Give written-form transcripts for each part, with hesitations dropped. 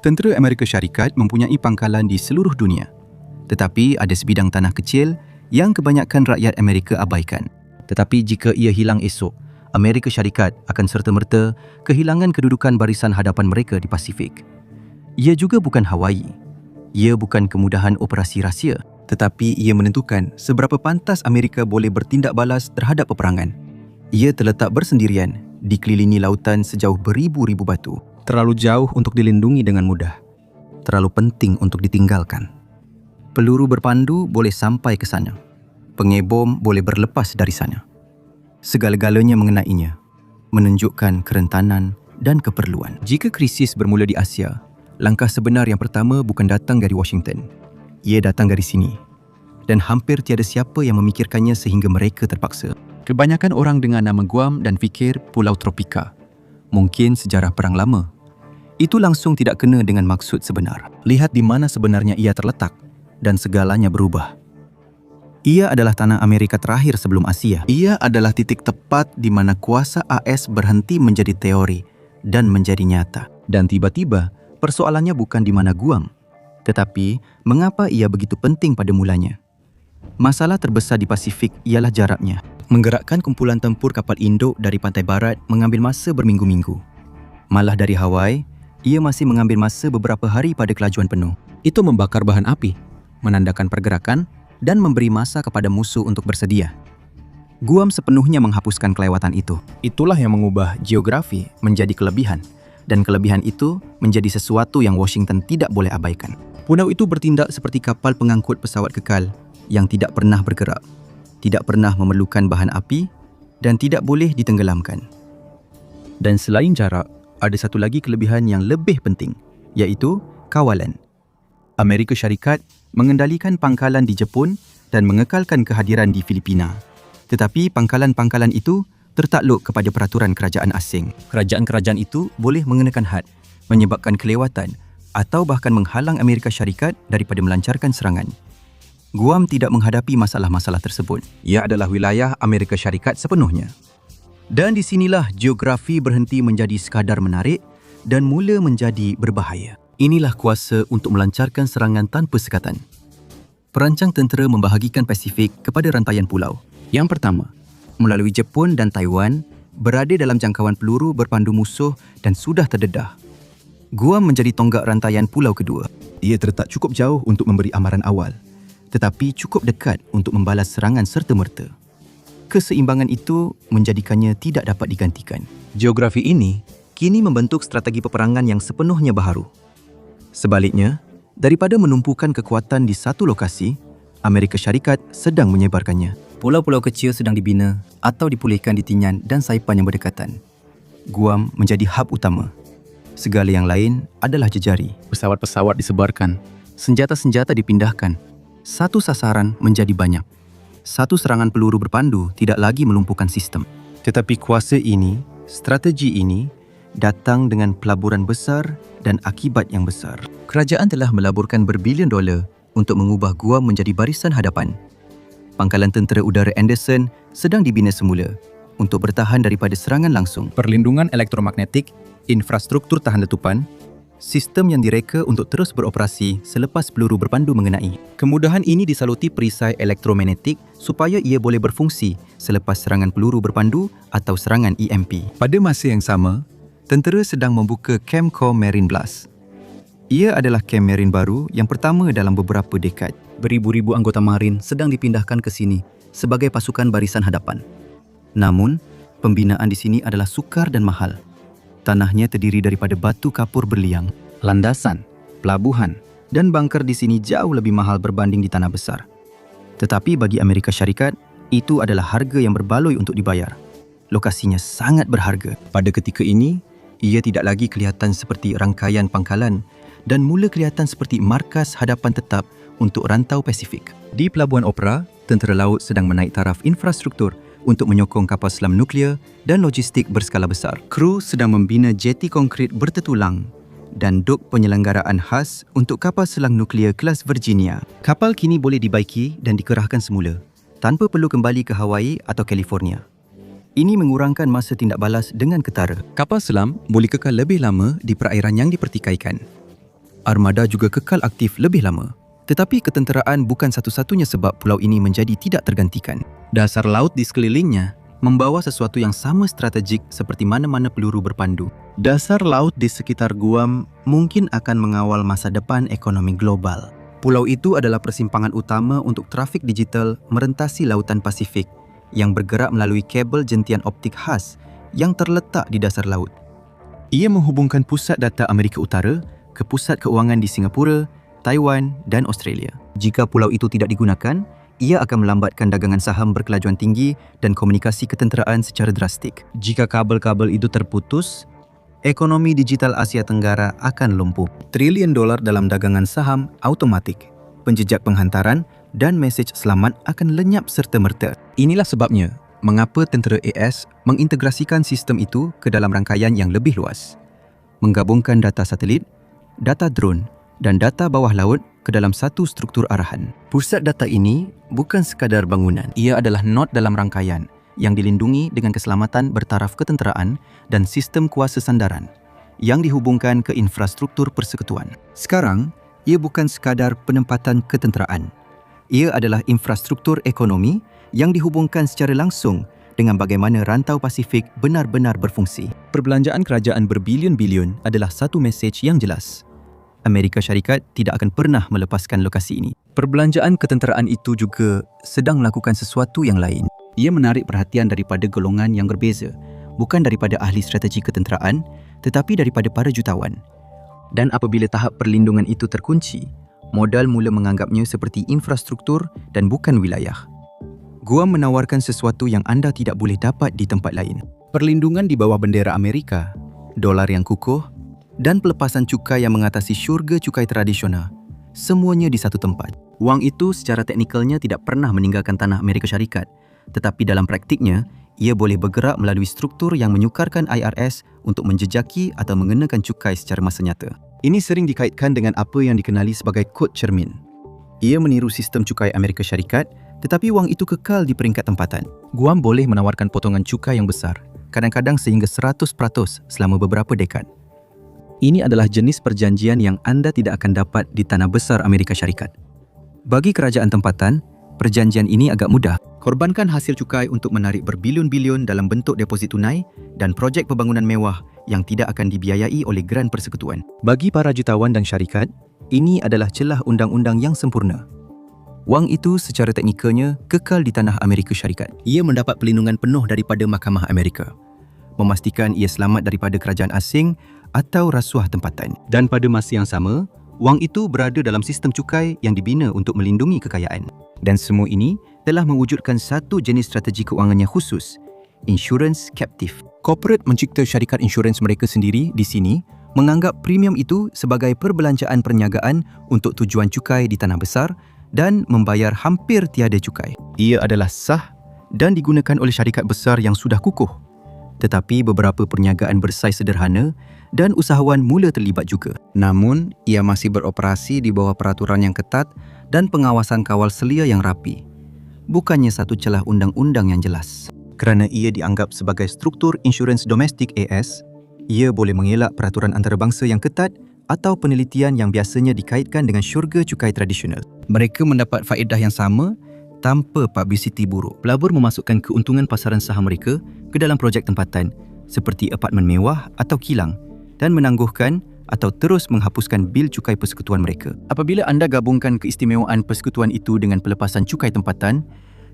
Tentera Amerika Syarikat mempunyai pangkalan di seluruh dunia. Tetapi ada sebidang tanah kecil yang kebanyakan rakyat Amerika abaikan. Tetapi jika ia hilang esok, Amerika Syarikat akan serta-merta kehilangan kedudukan barisan hadapan mereka di Pasifik. Ia juga bukan Hawaii. Ia bukan kemudahan operasi rahsia. Tetapi ia menentukan seberapa pantas Amerika boleh bertindak balas terhadap peperangan. Ia terletak bersendirian, dikelilingi lautan sejauh beribu-ribu batu. Terlalu jauh untuk dilindungi dengan mudah. Terlalu penting untuk ditinggalkan. Peluru berpandu boleh sampai ke sana. Pengebom boleh berlepas dari sana. Segala-galanya mengenainya, menunjukkan kerentanan dan keperluan. Jika krisis bermula di Asia, langkah sebenar yang pertama bukan datang dari Washington. Ia datang dari sini. Dan hampir tiada siapa yang memikirkannya sehingga mereka terpaksa. Kebanyakan orang dengar nama Guam dan fikir Pulau Tropika. Mungkin sejarah Perang Lama. Itu langsung tidak kena dengan maksud sebenar. Lihat di mana sebenarnya ia terletak dan segalanya berubah. Ia adalah tanah Amerika terakhir sebelum Asia. Ia adalah titik tepat di mana kuasa AS berhenti menjadi teori dan menjadi nyata. Dan tiba-tiba, persoalannya bukan di mana Guam, tetapi mengapa ia begitu penting pada mulanya. Masalah terbesar di Pasifik ialah jaraknya. Menggerakkan kumpulan tempur kapal induk dari pantai barat mengambil masa berminggu-minggu. Malah dari Hawaii, ia masih mengambil masa beberapa hari pada kelajuan penuh. Itu membakar bahan api, menandakan pergerakan dan memberi masa kepada musuh untuk bersedia. Guam sepenuhnya menghapuskan kelewatan itu. Itulah yang mengubah geografi menjadi kelebihan, dan kelebihan itu menjadi sesuatu yang Washington tidak boleh abaikan. Pulau itu bertindak seperti kapal pengangkut pesawat kekal yang tidak pernah bergerak, tidak pernah memerlukan bahan api dan tidak boleh ditenggelamkan. Dan selain jarak, ada satu lagi kelebihan yang lebih penting, iaitu kawalan. Amerika Syarikat mengendalikan pangkalan di Jepun dan mengekalkan kehadiran di Filipina. Tetapi pangkalan-pangkalan itu tertakluk kepada peraturan kerajaan asing. Kerajaan-kerajaan itu boleh mengenakan had, menyebabkan kelewatan atau bahkan menghalang Amerika Syarikat daripada melancarkan serangan. Guam tidak menghadapi masalah-masalah tersebut. Ia adalah wilayah Amerika Syarikat sepenuhnya. Dan di sinilah geografi berhenti menjadi sekadar menarik dan mula menjadi berbahaya. Inilah kuasa untuk melancarkan serangan tanpa sekatan. Perancang tentera membahagikan Pasifik kepada rantaian pulau. Yang pertama, melalui Jepun dan Taiwan, berada dalam jangkauan peluru berpandu musuh dan sudah terdedah. Guam menjadi tonggak rantaian pulau kedua. Ia terletak cukup jauh untuk memberi amaran awal, tetapi cukup dekat untuk membalas serangan serta-merta. Keseimbangan itu menjadikannya tidak dapat digantikan. Geografi ini kini membentuk strategi peperangan yang sepenuhnya baharu. Sebaliknya, daripada menumpukan kekuatan di satu lokasi, Amerika Syarikat sedang menyebarkannya. Pulau-pulau kecil sedang dibina atau dipulihkan di Tinian dan Saipan yang berdekatan. Guam menjadi hub utama. Segala yang lain adalah jejari. Pesawat-pesawat disebarkan, senjata-senjata dipindahkan. Satu sasaran menjadi banyak. Satu serangan peluru berpandu tidak lagi melumpuhkan sistem. Tetapi kuasa ini, strategi ini, datang dengan pelaburan besar dan akibat yang besar. Kerajaan telah melaburkan berbilion dolar untuk mengubah Guam menjadi barisan hadapan. Pangkalan tentera udara Anderson sedang dibina semula untuk bertahan daripada serangan langsung. Perlindungan elektromagnetik, infrastruktur tahan letupan, sistem yang direka untuk terus beroperasi selepas peluru berpandu mengenai. Kemudahan ini disaluti perisai elektromagnetik supaya ia boleh berfungsi selepas serangan peluru berpandu atau serangan EMP. Pada masa yang sama, tentera sedang membuka Camp Corps Marine Blast. Ia adalah kamp Marine baru yang pertama dalam beberapa dekad. Beribu-ribu anggota Marine sedang dipindahkan ke sini sebagai pasukan barisan hadapan. Namun, pembinaan di sini adalah sukar dan mahal. Tanahnya terdiri daripada batu kapur berliang, landasan, pelabuhan dan bunker di sini jauh lebih mahal berbanding di tanah besar. Tetapi bagi Amerika Syarikat, itu adalah harga yang berbaloi untuk dibayar. Lokasinya sangat berharga. Pada ketika ini, ia tidak lagi kelihatan seperti rangkaian pangkalan dan mula kelihatan seperti markas hadapan tetap untuk rantau Pasifik. Di Pelabuhan Opera, tentera laut sedang menaik taraf infrastruktur untuk menyokong kapal selam nuklear dan logistik berskala besar. Kru sedang membina jeti konkrit bertetulang dan dok penyelenggaraan khas untuk kapal selam nuklear kelas Virginia. Kapal kini boleh dibaiki dan dikerahkan semula, tanpa perlu kembali ke Hawaii atau California. Ini mengurangkan masa tindak balas dengan ketara. Kapal selam boleh kekal lebih lama di perairan yang dipertikaikan. Armada juga kekal aktif lebih lama. Tetapi ketenteraan bukan satu-satunya sebab pulau ini menjadi tidak tergantikan. Dasar laut di sekelilingnya membawa sesuatu yang sama strategik seperti mana-mana peluru berpandu. Dasar laut di sekitar Guam mungkin akan mengawal masa depan ekonomi global. Pulau itu adalah persimpangan utama untuk trafik digital merentasi lautan Pasifik yang bergerak melalui kabel jentian optik khas yang terletak di dasar laut. Ia menghubungkan pusat data Amerika Utara ke pusat keuangan di Singapura, Taiwan dan Australia. Jika pulau itu tidak digunakan, ia akan melambatkan dagangan saham berkelajuan tinggi dan komunikasi ketenteraan secara drastik. Jika kabel-kabel itu terputus, ekonomi digital Asia Tenggara akan lumpuh. Trilion dolar dalam dagangan saham automatik, penjejak penghantaran dan mesej selamat akan lenyap serta-merta. Inilah sebabnya mengapa tentera AS mengintegrasikan sistem itu ke dalam rangkaian yang lebih luas. Menggabungkan data satelit, data drone dan data bawah laut ke dalam satu struktur arahan. Pusat data ini bukan sekadar bangunan. Ia adalah nod dalam rangkaian yang dilindungi dengan keselamatan bertaraf ketenteraan dan sistem kuasa sandaran yang dihubungkan ke infrastruktur persekutuan. Sekarang, ia bukan sekadar penempatan ketenteraan. Ia adalah infrastruktur ekonomi yang dihubungkan secara langsung dengan bagaimana rantau Pasifik benar-benar berfungsi. Perbelanjaan kerajaan berbilion-bilion adalah satu mesej yang jelas. Amerika Syarikat tidak akan pernah melepaskan lokasi ini. Perbelanjaan ketenteraan itu juga sedang melakukan sesuatu yang lain. Ia menarik perhatian daripada golongan yang berbeza, bukan daripada ahli strategi ketenteraan, tetapi daripada para jutawan. Dan apabila tahap perlindungan itu terkunci, modal mula menganggapnya seperti infrastruktur dan bukan wilayah. Guam menawarkan sesuatu yang anda tidak boleh dapat di tempat lain. Perlindungan di bawah bendera Amerika, dolar yang kukuh, dan pelepasan cukai yang mengatasi syurga cukai tradisional, semuanya di satu tempat. Wang itu secara teknikalnya tidak pernah meninggalkan tanah Amerika Syarikat, tetapi dalam praktiknya, ia boleh bergerak melalui struktur yang menyukarkan IRS untuk menjejaki atau mengenakan cukai secara masa nyata. Ini sering dikaitkan dengan apa yang dikenali sebagai kod cermin. Ia meniru sistem cukai Amerika Syarikat, tetapi wang itu kekal di peringkat tempatan. Guam boleh menawarkan potongan cukai yang besar, kadang-kadang sehingga 100% selama beberapa dekad. Ini adalah jenis perjanjian yang anda tidak akan dapat di tanah besar Amerika Syarikat. Bagi kerajaan tempatan, perjanjian ini agak mudah. Korbankan hasil cukai untuk menarik berbilion-bilion dalam bentuk deposit tunai dan projek pembangunan mewah yang tidak akan dibiayai oleh Gran Persekutuan. Bagi para jutawan dan syarikat, ini adalah celah undang-undang yang sempurna. Wang itu secara teknikalnya kekal di tanah Amerika Syarikat. Ia mendapat perlindungan penuh daripada Mahkamah Amerika, memastikan ia selamat daripada kerajaan asing atau rasuah tempatan. Dan pada masa yang sama, wang itu berada dalam sistem cukai yang dibina untuk melindungi kekayaan. Dan semua ini telah mewujudkan satu jenis strategi keuangannya khusus, insurance captive. Korporat mencipta syarikat insurans mereka sendiri di sini menganggap premium itu sebagai perbelanjaan perniagaan untuk tujuan cukai di tanah besar dan membayar hampir tiada cukai. Ia adalah sah dan digunakan oleh syarikat besar yang sudah kukuh. Tetapi beberapa perniagaan bersaiz sederhana dan usahawan mula terlibat juga. Namun, ia masih beroperasi di bawah peraturan yang ketat dan pengawasan kawal selia yang rapi. Bukannya satu celah undang-undang yang jelas. Kerana ia dianggap sebagai struktur insurans domestik AS, ia boleh mengelak peraturan antarabangsa yang ketat atau penelitian yang biasanya dikaitkan dengan syurga cukai tradisional. Mereka mendapat faedah yang sama tanpa publicity buruk. Pelabur memasukkan keuntungan pasaran saham mereka ke dalam projek tempatan seperti apartmen mewah atau kilang dan menangguhkan atau terus menghapuskan bil cukai persekutuan mereka. Apabila anda gabungkan keistimewaan persekutuan itu dengan pelepasan cukai tempatan,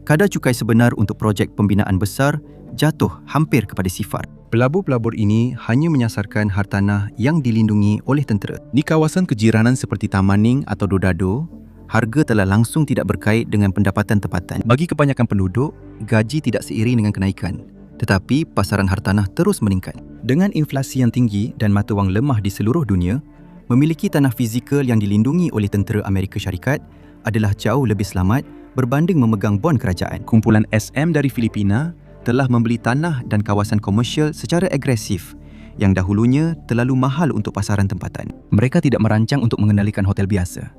kadar cukai sebenar untuk projek pembinaan besar jatuh hampir kepada sifar. Pelabur-pelabur ini hanya menyasarkan hartanah yang dilindungi oleh tentera. Di kawasan kejiranan seperti Tamaning atau Dodado, harga telah langsung tidak berkait dengan pendapatan tempatan. Bagi kebanyakan penduduk, gaji tidak seiring dengan kenaikan, tetapi pasaran hartanah terus meningkat. Dengan inflasi yang tinggi dan mata wang lemah di seluruh dunia, memiliki tanah fizikal yang dilindungi oleh tentera Amerika Syarikat adalah jauh lebih selamat berbanding memegang bon kerajaan. Kumpulan SM dari Filipina telah membeli tanah dan kawasan komersial secara agresif yang dahulunya terlalu mahal untuk pasaran tempatan. Mereka tidak merancang untuk mengendalikan hotel biasa.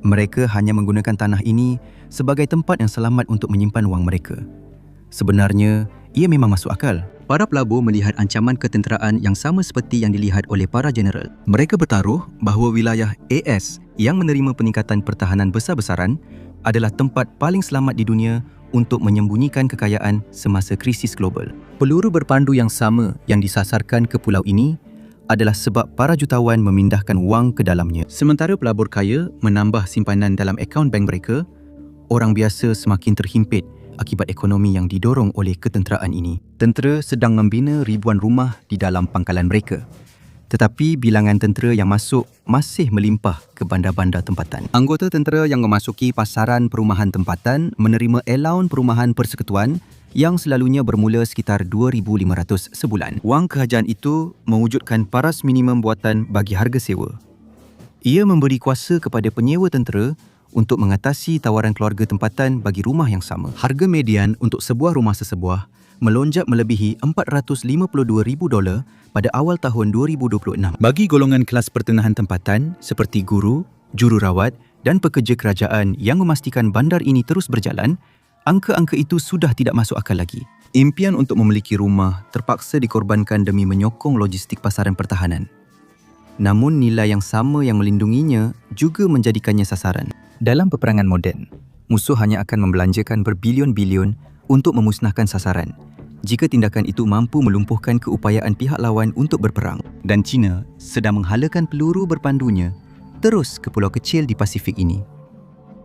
Mereka hanya menggunakan tanah ini sebagai tempat yang selamat untuk menyimpan wang mereka. Sebenarnya, ia memang masuk akal. Para pelabur melihat ancaman ketenteraan yang sama seperti yang dilihat oleh para jeneral. Mereka bertaruh bahawa wilayah AS yang menerima peningkatan pertahanan besar-besaran adalah tempat paling selamat di dunia untuk menyembunyikan kekayaan semasa krisis global. Peluru berpandu yang sama yang disasarkan ke pulau ini adalah sebab para jutawan memindahkan wang ke dalamnya. Sementara pelabur kaya menambah simpanan dalam akaun bank mereka, orang biasa semakin terhimpit akibat ekonomi yang didorong oleh ketenteraan ini. Tentera sedang membina ribuan rumah di dalam pangkalan mereka. Tetapi bilangan tentera yang masuk masih melimpah ke bandar-bandar tempatan. Anggota tentera yang memasuki pasaran perumahan tempatan menerima alaun perumahan persekutuan yang selalunya bermula sekitar 2,500 sebulan. Wang kerajaan itu mewujudkan paras minimum buatan bagi harga sewa. Ia memberi kuasa kepada penyewa tentera untuk mengatasi tawaran keluarga tempatan bagi rumah yang sama. Harga median untuk sebuah rumah sesebuah melonjak melebihi $452,000 pada awal tahun 2026. Bagi golongan kelas pertengahan tempatan seperti guru, jururawat dan pekerja kerajaan yang memastikan bandar ini terus berjalan, angka-angka itu sudah tidak masuk akal lagi. Impian untuk memiliki rumah terpaksa dikorbankan demi menyokong logistik pasaran pertahanan. Namun nilai yang sama yang melindunginya juga menjadikannya sasaran. Dalam peperangan moden, musuh hanya akan membelanjakan berbilion-bilion untuk memusnahkan sasaran jika tindakan itu mampu melumpuhkan keupayaan pihak lawan untuk berperang. Dan China sedang menghalakan peluru berpandunya terus ke pulau kecil di Pasifik ini.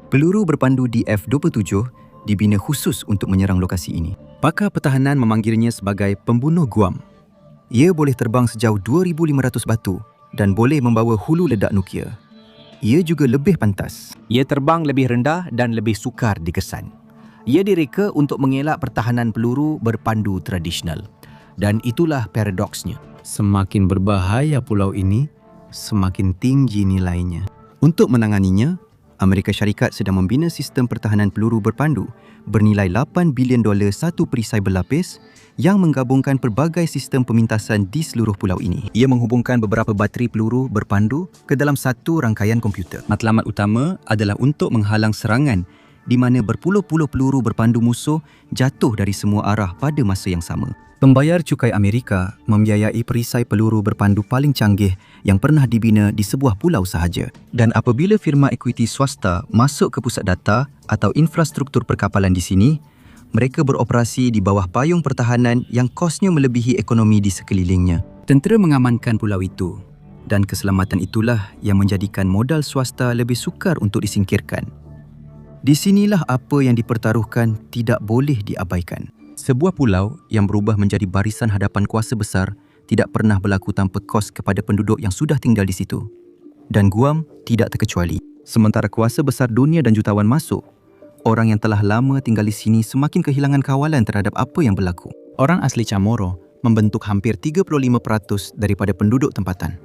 Peluru berpandu DF-27 dibina khusus untuk menyerang lokasi ini. Pakar pertahanan memanggilnya sebagai pembunuh Guam. Ia boleh terbang sejauh 2,500 batu dan boleh membawa hulu ledak nuklear. Ia juga lebih pantas. Ia terbang lebih rendah dan lebih sukar dikesan. Ia direka untuk mengelak pertahanan peluru berpandu tradisional. Dan itulah paradoksnya. Semakin berbahaya pulau ini, semakin tinggi nilainya. Untuk menanganinya, Amerika Syarikat sedang membina sistem pertahanan peluru berpandu bernilai $8 bilion satu perisai berlapis yang menggabungkan pelbagai sistem pemintasan di seluruh pulau ini. Ia menghubungkan beberapa bateri peluru berpandu ke dalam satu rangkaian komputer. Matlamat utama adalah untuk menghalang serangan di mana berpuluh-puluh peluru berpandu musuh jatuh dari semua arah pada masa yang sama. Pembayar cukai Amerika membiayai perisai peluru berpandu paling canggih yang pernah dibina di sebuah pulau sahaja. Dan apabila firma ekuiti swasta masuk ke pusat data atau infrastruktur perkapalan di sini, mereka beroperasi di bawah payung pertahanan yang kosnya melebihi ekonomi di sekelilingnya. Tentera mengamankan pulau itu dan keselamatan itulah yang menjadikan modal swasta lebih sukar untuk disingkirkan. Di sinilah apa yang dipertaruhkan tidak boleh diabaikan. Sebuah pulau yang berubah menjadi barisan hadapan kuasa besar tidak pernah berlaku tanpa kos kepada penduduk yang sudah tinggal di situ. Dan Guam tidak terkecuali. Sementara kuasa besar dunia dan jutawan masuk, orang yang telah lama tinggal di sini semakin kehilangan kawalan terhadap apa yang berlaku. Orang asli Chamorro membentuk hampir 35% daripada penduduk tempatan.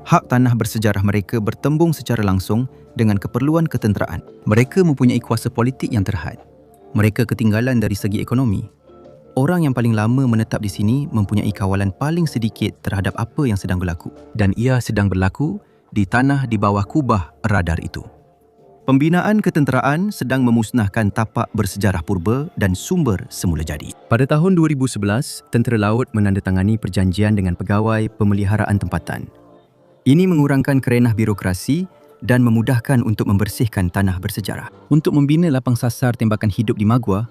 Hak tanah bersejarah mereka bertembung secara langsung dengan keperluan ketenteraan. Mereka mempunyai kuasa politik yang terhad. Mereka ketinggalan dari segi ekonomi. Orang yang paling lama menetap di sini mempunyai kawalan paling sedikit terhadap apa yang sedang berlaku. Dan ia sedang berlaku di tanah di bawah kubah radar itu. Pembinaan ketenteraan sedang memusnahkan tapak bersejarah purba dan sumber semula jadi. Pada tahun 2011, Tentera Laut menandatangani perjanjian dengan pegawai pemeliharaan tempatan. Ini mengurangkan kerenah birokrasi dan memudahkan untuk membersihkan tanah bersejarah. Untuk membina lapang sasar tembakan hidup di Magua,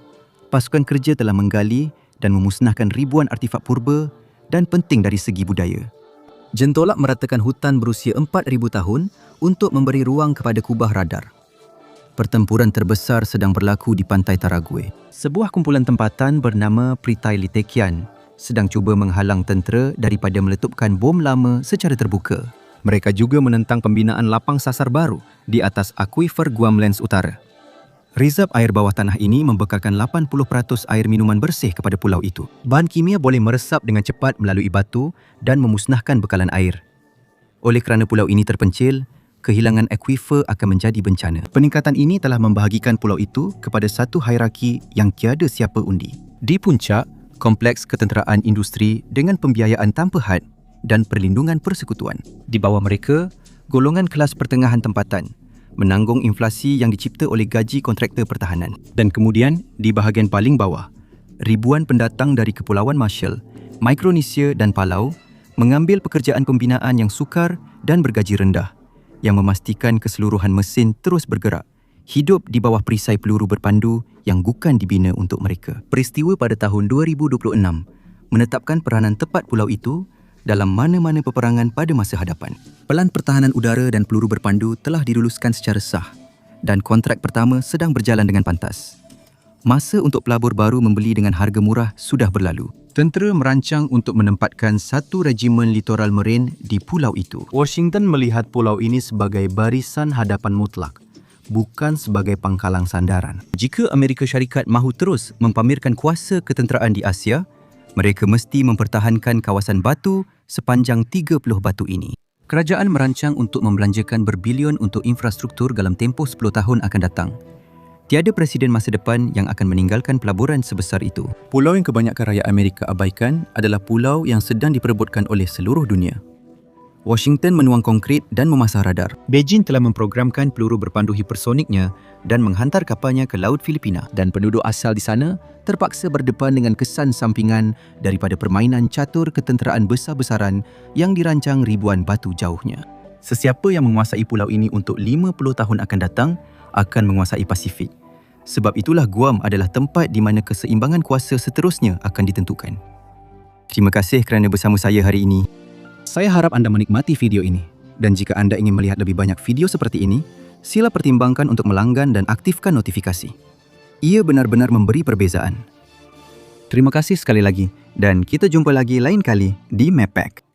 pasukan kerja telah menggali dan memusnahkan ribuan artifak purba dan penting dari segi budaya. Jentolak meratakan hutan berusia 4,000 tahun untuk memberi ruang kepada kubah radar. Pertempuran terbesar sedang berlaku di pantai Tarague. Sebuah kumpulan tempatan bernama Pritai Litekian sedang cuba menghalang tentera daripada meletupkan bom lama secara terbuka. Mereka juga menentang pembinaan lapang sasar baru di atas akuifer Guam Lens Utara. Rizab air bawah tanah ini membekalkan 80% air minuman bersih kepada pulau itu. Bahan kimia boleh meresap dengan cepat melalui batu dan memusnahkan bekalan air. Oleh kerana pulau ini terpencil, kehilangan akuifer akan menjadi bencana. Peningkatan ini telah membahagikan pulau itu kepada satu hierarki yang tiada siapa undi. Di puncak, kompleks ketenteraan industri dengan pembiayaan tanpa had dan perlindungan persekutuan. Di bawah mereka, golongan kelas pertengahan tempatan menanggung inflasi yang dicipta oleh gaji kontraktor pertahanan. Dan kemudian, di bahagian paling bawah, Ribuan pendatang dari Kepulauan Marshall, Mikronesia dan Palau mengambil pekerjaan pembinaan yang sukar dan bergaji rendah yang memastikan keseluruhan mesin terus bergerak, hidup di bawah perisai peluru berpandu yang bukan dibina untuk mereka. Peristiwa pada tahun 2026 menetapkan peranan tepat pulau itu dalam mana-mana peperangan pada masa hadapan. Pelan pertahanan udara dan peluru berpandu telah diluluskan secara sah dan kontrak pertama sedang berjalan dengan pantas. Masa untuk pelabur baru membeli dengan harga murah sudah berlalu. Tentera merancang untuk menempatkan satu regimen litoral marine di pulau itu. Washington melihat pulau ini sebagai barisan hadapan mutlak, bukan sebagai pangkalang sandaran. Jika Amerika Syarikat mahu terus mempamerkan kuasa ketenteraan di Asia, mereka mesti mempertahankan kawasan batu sepanjang 30 batu ini. Kerajaan merancang untuk membelanjakan berbilion untuk infrastruktur dalam tempoh 10 tahun akan datang. Tiada presiden masa depan yang akan meninggalkan pelaburan sebesar itu. Pulau yang kebanyakan rakyat Amerika abaikan adalah pulau yang sedang diperebutkan oleh seluruh dunia. Washington menuang konkrit dan memasang radar. Beijing telah memprogramkan peluru berpandu hipersoniknya dan menghantar kapalnya ke Laut Filipina. Dan penduduk asal di sana terpaksa berdepan dengan kesan sampingan daripada permainan catur ketenteraan besar-besaran yang dirancang ribuan batu jauhnya. Sesiapa yang menguasai pulau ini untuk 50 tahun akan datang akan menguasai Pasifik. Sebab itulah Guam adalah tempat di mana keseimbangan kuasa seterusnya akan ditentukan. Terima kasih kerana bersama saya hari ini. Saya harap anda menikmati video ini. Dan jika anda ingin melihat lebih banyak video seperti ini, sila pertimbangkan untuk melanggan dan aktifkan notifikasi. Ia benar-benar memberi perbezaan. Terima kasih sekali lagi dan kita jumpa lagi lain kali di Mappack.